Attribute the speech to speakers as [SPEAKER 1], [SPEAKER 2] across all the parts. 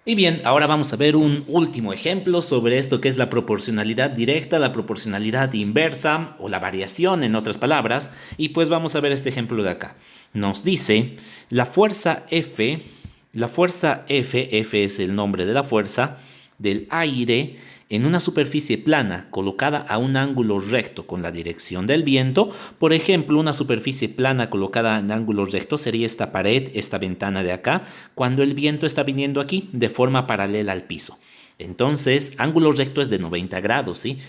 [SPEAKER 1] Y bien, ahora vamos a ver un último ejemplo sobre esto que es la proporcionalidad directa, la proporcionalidad inversa o la variación en otras palabras. Y pues vamos a ver este ejemplo de acá. Nos dice la fuerza F es el nombre de la fuerza del aire en una superficie plana colocada a un ángulo recto con la dirección del viento. Por ejemplo, una superficie plana colocada en ángulo recto sería esta pared, esta ventana de acá, cuando el viento está viniendo aquí de forma paralela al piso. Entonces, ángulo recto es de 90 grados, ¿sí?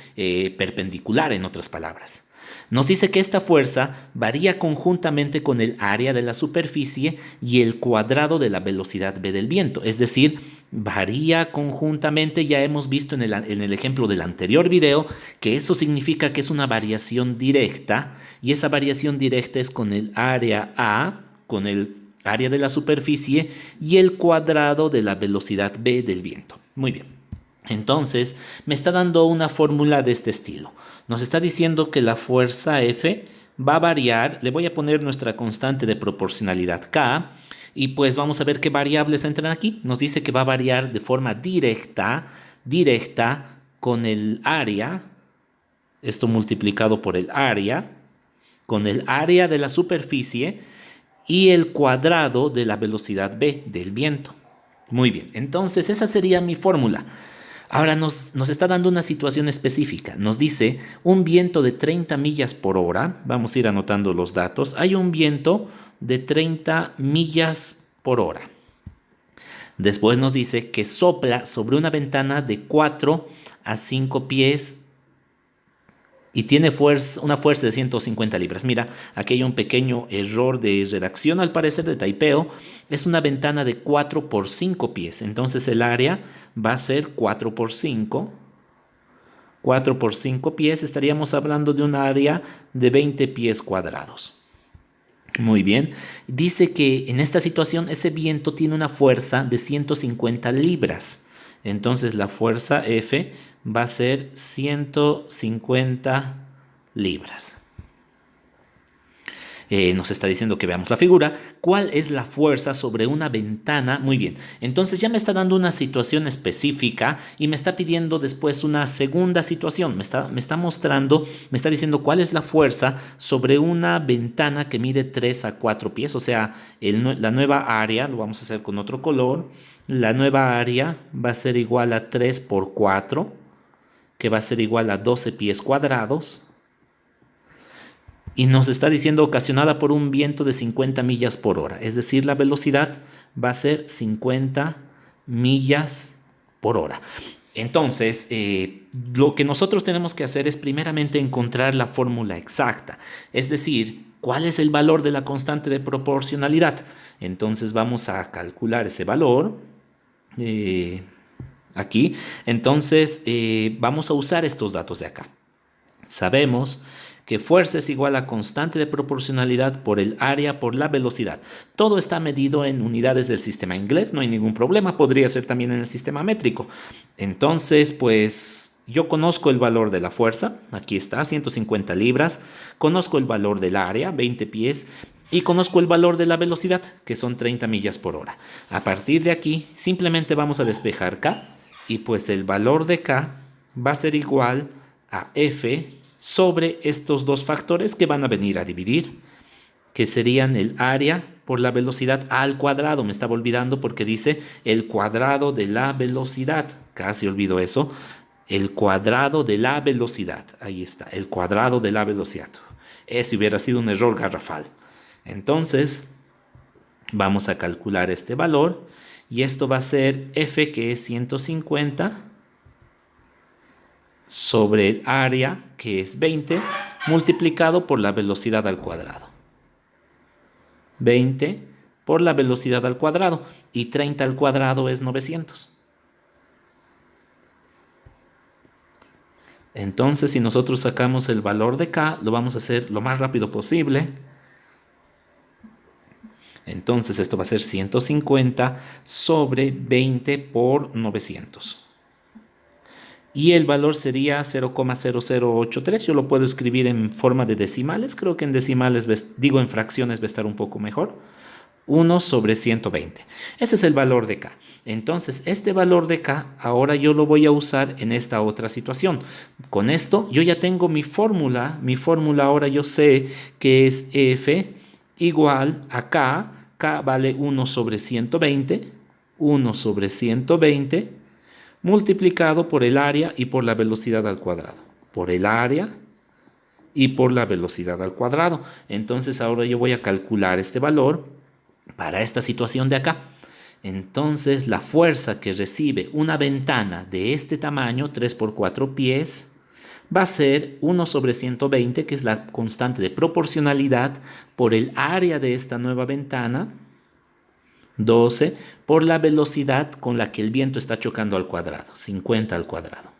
[SPEAKER 1] Perpendicular en otras palabras. Nos dice que esta fuerza varía conjuntamente con el área de la superficie y el cuadrado de la velocidad v del viento. Es decir, varía conjuntamente, ya hemos visto en el ejemplo del anterior video, que eso significa que es una variación directa, y esa variación directa es con el área A, con el área de la superficie y el cuadrado de la velocidad v del viento. Muy bien. Entonces, me está dando una fórmula de este estilo. Nos está diciendo que la fuerza F va a variar. Le voy a poner nuestra constante de proporcionalidad K. Y pues vamos a ver qué variables entran aquí. Nos dice que va a variar de forma directa con el área. Esto multiplicado por el área. Con el área de la superficie y el cuadrado de la velocidad v del viento. Muy bien, entonces esa sería mi fórmula. Ahora nos está dando una situación específica. Nos dice un viento de 30 millas por hora. Vamos a ir anotando los datos. Hay un viento de 30 millas por hora. Después nos dice que sopla sobre una ventana de 4 a 5 pies y tiene una fuerza de 150 libras. Mira, aquí hay un pequeño error de redacción al parecer de typeo. Es una ventana de 4 por 5 pies. Entonces el área va a ser 4 por 5. 4 por 5 pies. Estaríamos hablando de un área de 20 pies cuadrados. Muy bien. Dice que en esta situación ese viento tiene una fuerza de 150 libras. Entonces la fuerza F va a ser 150 libras. Nos está diciendo que veamos la figura. ¿Cuál es la fuerza sobre una ventana? Muy bien. Entonces ya me está dando una situación específica y me está pidiendo después una segunda situación. Me está mostrando, me está diciendo cuál es la fuerza sobre una ventana que mide 3 a 4 pies. O sea, la nueva área, lo vamos a hacer con otro color. La nueva área va a ser igual a 3 por 4, que va a ser igual a 12 pies cuadrados. Y nos está diciendo ocasionada por un viento de 50 millas por hora. Es decir, la velocidad va a ser 50 millas por hora. Entonces, lo que nosotros tenemos que hacer es primeramente encontrar la fórmula exacta. Es decir, ¿cuál es el valor de la constante de proporcionalidad? Entonces vamos a calcular ese valor. Aquí. Entonces, vamos a usar estos datos de acá. Sabemos que fuerza es igual a constante de proporcionalidad por el área por la velocidad. Todo está medido en unidades del sistema inglés, no hay ningún problema, podría ser también en el sistema métrico. Entonces, pues yo conozco el valor de la fuerza, aquí está, 150 libras, conozco el valor del área, 20 pies, y conozco el valor de la velocidad, que son 30 millas por hora. A partir de aquí, simplemente vamos a despejar K, y pues el valor de K va a ser igual a F sobre estos dos factores que van a venir a dividir, que serían el área por la velocidad al cuadrado. Me estaba olvidando porque dice el cuadrado de la velocidad. Casi olvido eso. El cuadrado de la velocidad. Ahí está, el cuadrado de la velocidad. Ese hubiera sido un error garrafal. Entonces, vamos a calcular este valor. Y esto va a ser F, que es 150 sobre el área, que es 20, multiplicado por la velocidad al cuadrado. 20 por la velocidad al cuadrado, y 30 al cuadrado es 900. Entonces, si nosotros sacamos el valor de K, lo vamos a hacer lo más rápido posible. Entonces, esto va a ser 150 sobre 20 por 900. Y el valor sería 0,0083. Yo lo puedo escribir en forma de decimales. Creo que en decimales, digo en fracciones, va a estar un poco mejor. 1 sobre 120. Ese es el valor de K. Entonces, este valor de K ahora yo lo voy a usar en esta otra situación. Con esto yo ya tengo mi fórmula. Mi fórmula ahora yo sé que es F igual a K. K vale 1 sobre 120. 1 sobre 120 multiplicado por el área y por la velocidad al cuadrado. Por el área y por la velocidad al cuadrado. Entonces ahora yo voy a calcular este valor para esta situación de acá. Entonces la fuerza que recibe una ventana de este tamaño, 3 por 4 pies, va a ser 1 sobre 120, que es la constante de proporcionalidad, por el área de esta nueva ventana, 12, por la velocidad con la que el viento está chocando al cuadrado, 50 al cuadrado.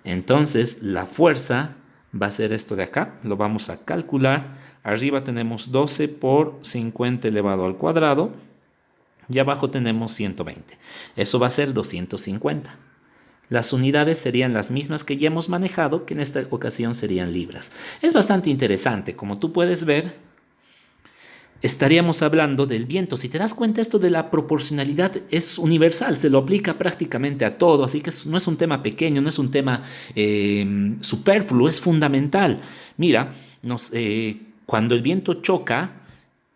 [SPEAKER 1] Entonces la fuerza va a ser esto de acá, lo vamos a calcular. Arriba tenemos 12 por 50 elevado al cuadrado y abajo tenemos 120. Eso va a ser 250. Las unidades serían las mismas que ya hemos manejado, que en esta ocasión serían libras. Es bastante interesante, como tú puedes ver. Estaríamos hablando del viento. Si te das cuenta, esto de la proporcionalidad es universal, se lo aplica prácticamente a todo, así que no es un tema pequeño, no es un tema superfluo, es fundamental. Mira, cuando el viento choca,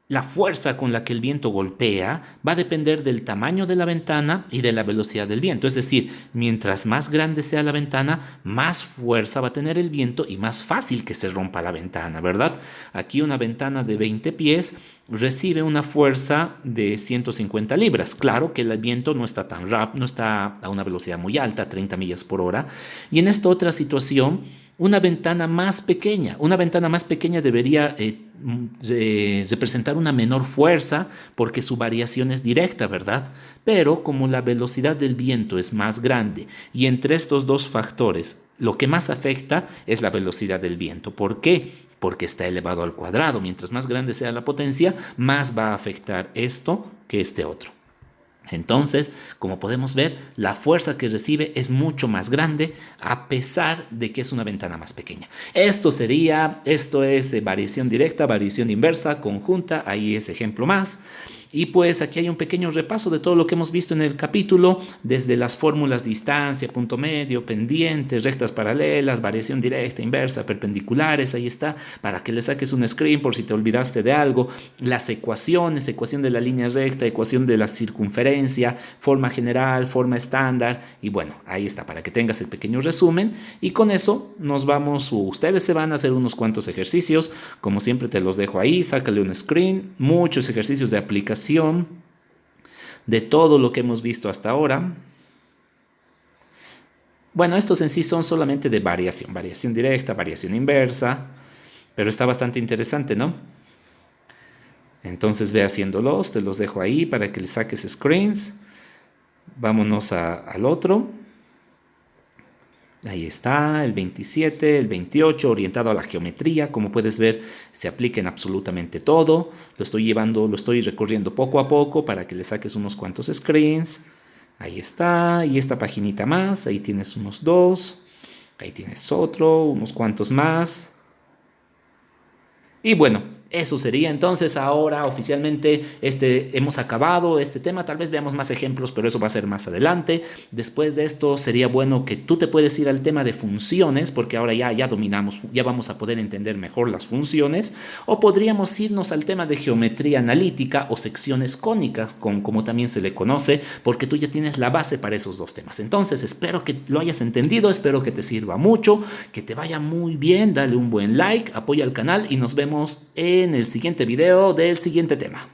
[SPEAKER 1] la fuerza con la que el viento golpea va a depender del tamaño de la ventana y de la velocidad del viento. Es decir, mientras más grande sea la ventana, más fuerza va a tener el viento y más fácil que se rompa la ventana, ¿verdad? Aquí una ventana de 20 pies recibe una fuerza de 150 libras. Claro que el viento no está tan rápido, no está a una velocidad muy alta, 30 millas por hora. Y en esta otra situación, una ventana más pequeña debería representar una menor fuerza porque su variación es directa, ¿verdad? Pero como la velocidad del viento es más grande y entre estos dos factores lo que más afecta es la velocidad del viento. ¿Por qué? Porque está elevado al cuadrado. Mientras más grande sea la potencia, más va a afectar esto que este otro. Entonces, como podemos ver, la fuerza que recibe es mucho más grande a pesar de que es una ventana más pequeña. Esto es variación directa, variación inversa, conjunta, ahí es ejemplo más. Y pues aquí hay un pequeño repaso de todo lo que hemos visto en el capítulo, desde las fórmulas distancia, punto medio, pendientes, rectas paralelas, variación directa, inversa, perpendiculares, ahí está, para que le saques un screen por si te olvidaste de algo, las ecuaciones, ecuación de la línea recta, ecuación de la circunferencia, forma general, forma estándar, y bueno, ahí está, para que tengas el pequeño resumen, y con eso ustedes se van a hacer unos cuantos ejercicios, como siempre te los dejo ahí, sácale un screen, muchos ejercicios de aplicación, de todo lo que hemos visto hasta ahora. Bueno, estos en sí son solamente de variación directa, variación inversa, pero está bastante interesante, ¿no? Entonces ve haciéndolos, te los dejo ahí para que le saques screens. Vámonos al otro. Ahí está, el 27, el 28, orientado a la geometría. Como puedes ver, se aplica en absolutamente todo. Lo estoy recorriendo poco a poco para que le saques unos cuantos screens. Ahí está, y esta paginita más, ahí tienes unos dos. Ahí tienes otro, unos cuantos más. Y bueno, eso sería entonces ahora oficialmente hemos acabado este tema. Tal vez veamos más ejemplos, pero eso va a ser más adelante. Después de esto sería bueno que tú te puedes ir al tema de funciones, porque ahora ya dominamos, ya vamos a poder entender mejor las funciones. O podríamos irnos al tema de geometría analítica o secciones cónicas, como también se le conoce, porque tú ya tienes la base para esos dos temas. Entonces espero que lo hayas entendido, espero que te sirva mucho, que te vaya muy bien. Dale un buen like, apoya al canal y nos vemos en el siguiente video del siguiente tema.